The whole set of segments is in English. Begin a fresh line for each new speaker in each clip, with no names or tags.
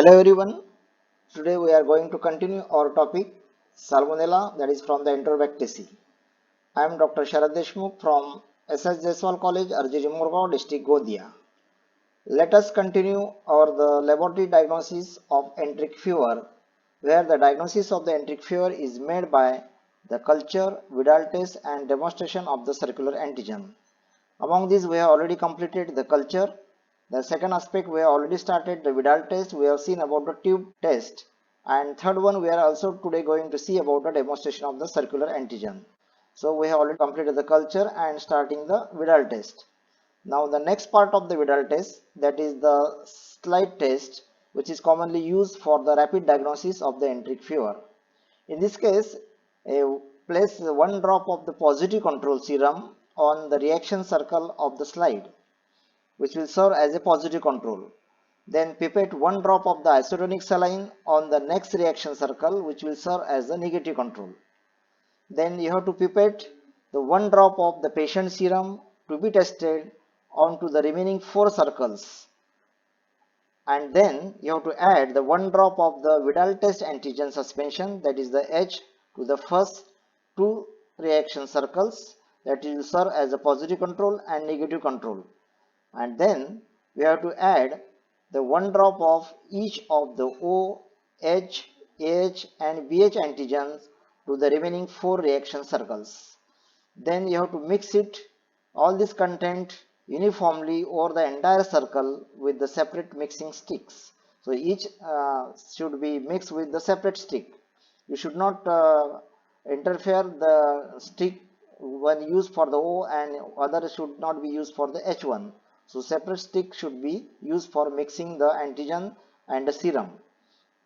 Hello everyone. Today we are going to continue our topic Salmonella, that is from the Enterobacteriaceae. I am Dr. Sharad Deshmukh from SS Jaiswal College, Arjiri Murgaon district, Godhia. Let us continue our the laboratory diagnosis of enteric fever, where the diagnosis of the enteric fever is made by the culture, Vidal test and demonstration of the circular antigen. Among these, we have already completed the culture. The second aspect, we have already started the Vidal test. We have seen about the tube test. And third one, we are also today going to see about the demonstration of the circular antigen. So we have already completed the culture and starting the Vidal test. Now the next part of the Vidal test, that is the slide test, which is commonly used for the rapid diagnosis of the enteric fever. In this case, place one drop of the positive control serum on the reaction circle of the slide, which will serve as a positive control. Then pipette one drop of the isotonic saline on the next reaction circle, which will serve as the negative control. Then you have to pipette the one drop of the patient serum to be tested onto the remaining 4 circles. And then you have to add the one drop of the Vidal test antigen suspension, that is the H, to the first 2 reaction circles, that will serve as a positive control and negative control. And then we have to add the one drop of each of the O, H, AH and BH antigens to the remaining 4 reaction circles. Then you have to mix it, all this content, uniformly over the entire circle with the separate mixing sticks. So each should be mixed with the separate stick. You should not interfere the stick one used for the O and other should not be used for the H1. So separate stick should be used for mixing the antigen and the serum.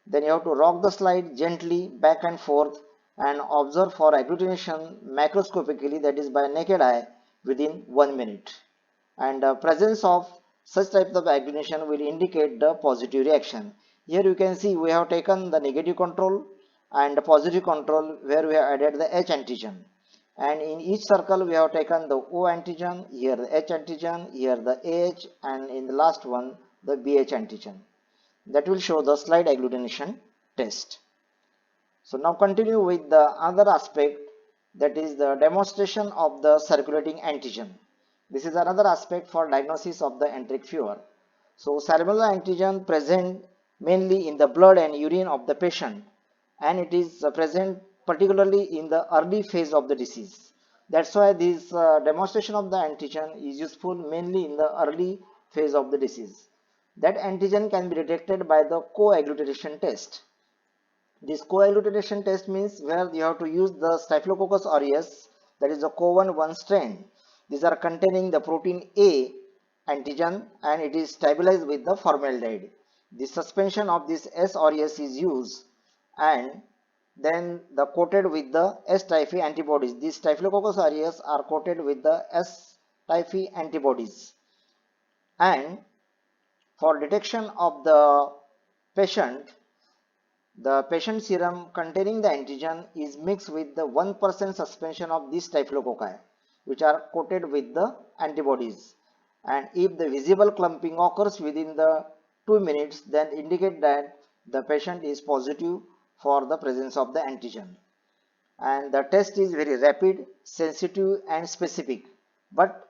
Then you have to rock the slide gently back and forth and observe for agglutination macroscopically, that is by naked eye, within 1 minute. And presence of such type of agglutination will indicate the positive reaction. Here you can see we have taken the negative control and the positive control where we have added the H antigen. And in each circle we have taken the O antigen, here the H antigen, here the AH, and in the last one the BH antigen. That will show the slide agglutination test. So now continue with the other aspect, that is the demonstration of the circulating antigen. This is another aspect for diagnosis of the enteric fever. So salmonella antigen present mainly in the blood and urine of the patient, and it is present particularly in the early phase of the disease. That's why this demonstration of the antigen is useful mainly in the early phase of the disease. That antigen can be detected by the co-agglutination test. This co-agglutination test means where you have to use the Staphylococcus aureus, that is the CoV1 strain. These are containing the protein A antigen and it is stabilized with the formaldehyde. The suspension of this S aureus is used and then the coated with the S typhi antibodies. These Staphylococcus aureus are coated with the S typhi antibodies. And for detection of the patient serum containing the antigen is mixed with the 1% suspension of these staphylococci, which are coated with the antibodies. And if the visible clumping occurs within the 2 minutes, then indicate that the patient is positive for the presence of the antigen. And the test is very rapid, sensitive and specific, but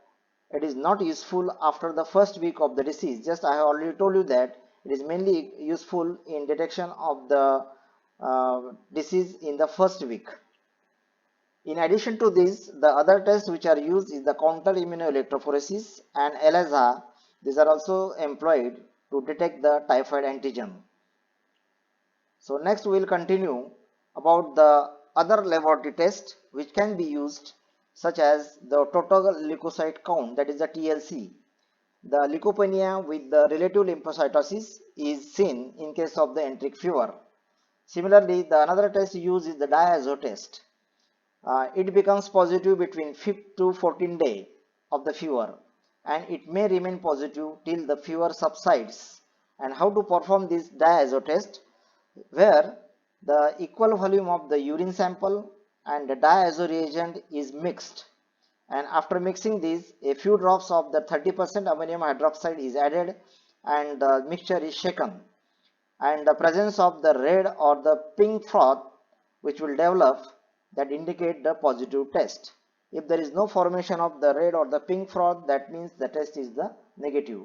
it is not useful after the first week of the disease. Just I have already told you that it is mainly useful in detection of the disease in the first week. In addition to this, the other tests which are used is the counter immunoelectrophoresis and ELISA. These are also employed to detect the typhoid antigen. So next we will continue about the other laboratory tests which can be used, such as the total leukocyte count, that is the TLC. The leukopenia with the relative lymphocytosis is seen in case of the enteric fever. Similarly, the another test used is the DIASO test. It becomes positive between 5th to 14th day of the fever and it may remain positive till the fever subsides. And how to perform this DIASO test? Where the equal volume of the urine sample and the DIASO reagent is mixed, and after mixing these, a few drops of the 30% ammonium hydroxide is added and the mixture is shaken. and the presence of the red or the pink froth which will develop that indicate the positive test. If there is no formation of the red or the pink froth, that means the test is the negative.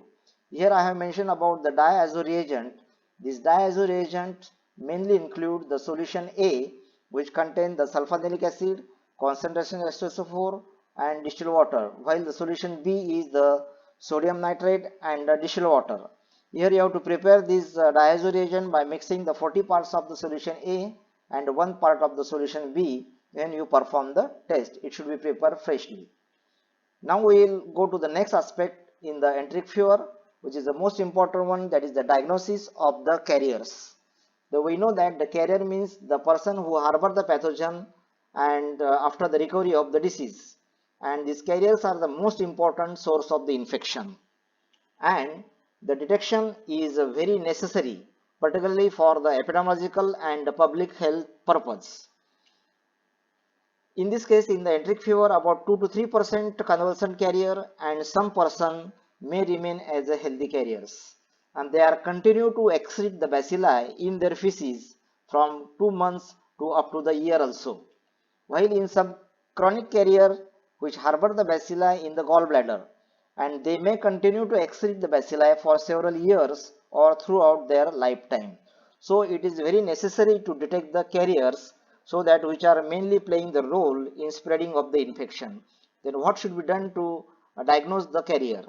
Here I have mentioned about the diazo reagent. This diazo reagent mainly include the solution A, which contain the sulfonylic acid, concentration H2SO4 and distilled water, while the solution B is the sodium nitrate and the distilled water. Here you have to prepare this diazo reagent by mixing the 40 parts of the solution A and 1 part of the solution B. When you perform the test, it should be prepared freshly. Now we will go to the next aspect in the enteric fever, which is the most important one, that is the diagnosis of the carriers. So we know that the carrier means the person who harbor the pathogen and after the recovery of the disease, and these carriers are the most important source of the infection, and the detection is very necessary, particularly for the epidemiological and public health purpose. In this case, in the enteric fever, about 2 to 3% convalescent carrier and some person may remain as a healthy carriers, and they are continue to excrete the bacilli in their feces from 2 months to up to the year also. While in some chronic carrier which harbor the bacilli in the gallbladder, and they may continue to excrete the bacilli for several years or throughout their lifetime. So it is very necessary to detect the carriers, so that which are mainly playing the role in spreading of the infection. Then what should be done to diagnose the carrier?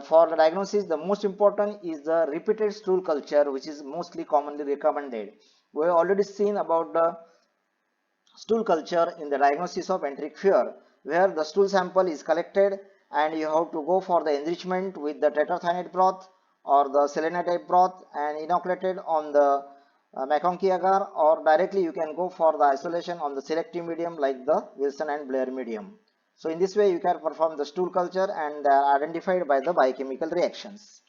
For the diagnosis, the most important is the repeated stool culture, which is mostly commonly recommended. We have already seen about the stool culture in the diagnosis of enteric fever, where the stool sample is collected and you have to go for the enrichment with the tetracyanide broth or the selenite broth and inoculated on the McConkey agar, or directly you can go for the isolation on the selective medium like the Wilson and Blair medium. So in this way you can perform the stool culture and they are identified by the biochemical reactions.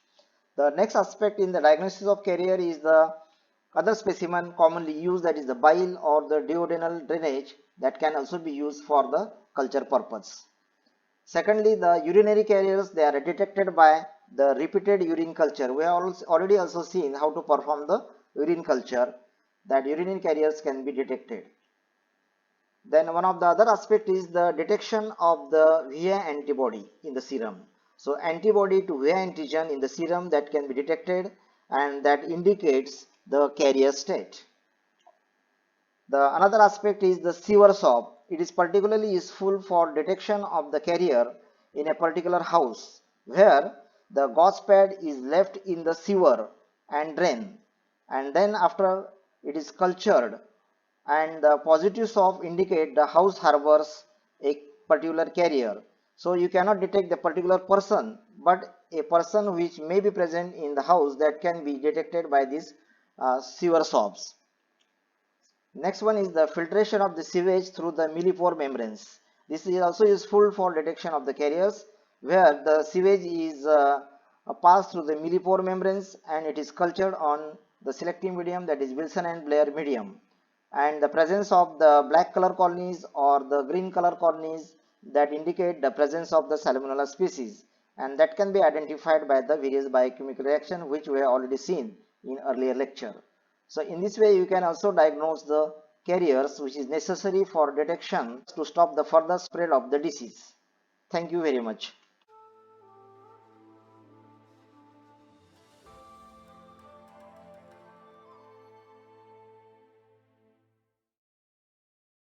The next aspect in the diagnosis of carrier is the other specimen commonly used, that is the bile or the duodenal drainage, that can also be used for the culture purpose. Secondly, the urinary carriers, they are detected by the repeated urine culture. We have already also seen how to perform the urine culture, that urinary carriers can be detected. Then one of the other aspect is the detection of the VI antibody in the serum. So antibody to VI antigen in the serum that can be detected, and that indicates the carrier state. The another aspect is the sewer swab. It is particularly useful for detection of the carrier in a particular house where the gauze pad is left in the sewer and drain, and then after it is cultured, and the positive swab indicate the house harbors a particular carrier. So you cannot detect the particular person, but a person which may be present in the house, that can be detected by these sewer swabs. Next one is the filtration of the sewage through the millipore membranes. This is also useful for detection of the carriers, where the sewage is passed through the millipore membranes and it is cultured on the selective medium, that is Wilson and Blair medium. And the presence of the black color colonies or the green color colonies, that indicate the presence of the Salmonella species, and that can be identified by the various biochemical reaction which we have already seen in earlier lecture. So in this way you can also diagnose the carriers, which is necessary for detection to stop the further spread of the disease. Thank you very much.